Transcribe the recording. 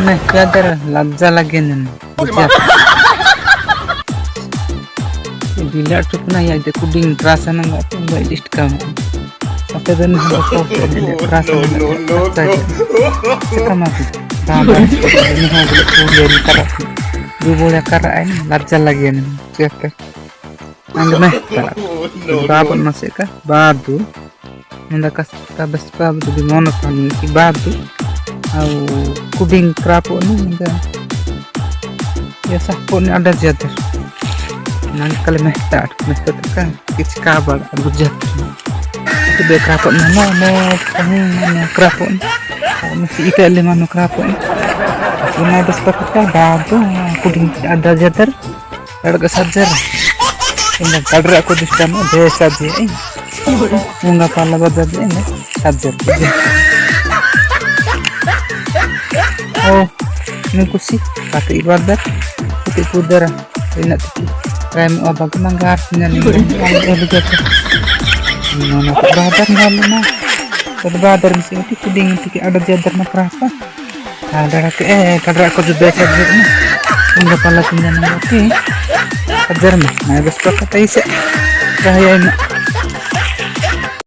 में क्या कर लज्जा लगे न बिलाट चुपना या दे कुडिंग त्रासन नंगा तो लिस्ट का apa dan perasaan sekarang aku tambah ini mau beli karak dulu boleh karak ini lajal lagi nih siapa anggap babu masih kah babu mendakas tabas babu di mana kan si babu au kuding kerapu ini enggak ya sah pun ada jatuh nanti kali mehtar kan kecil kabar abu jatuh be krapon mana krapon masih ikan lima no krapon ini ada sepatutnya babu kuding ada jater ada sajar ini kadar aku di sana desa dia bunga pala badar ini sajar oh ini kusi pakai ibadat itu pudera ini kayak mau apa manggar nih ada jater mana badar ngalu na badar mesti itu kuding tiki ada jadar na kerapa ada kadar aku juga saja na enggak pala punya nanti ajar mah nah bes pakai taisa bahaya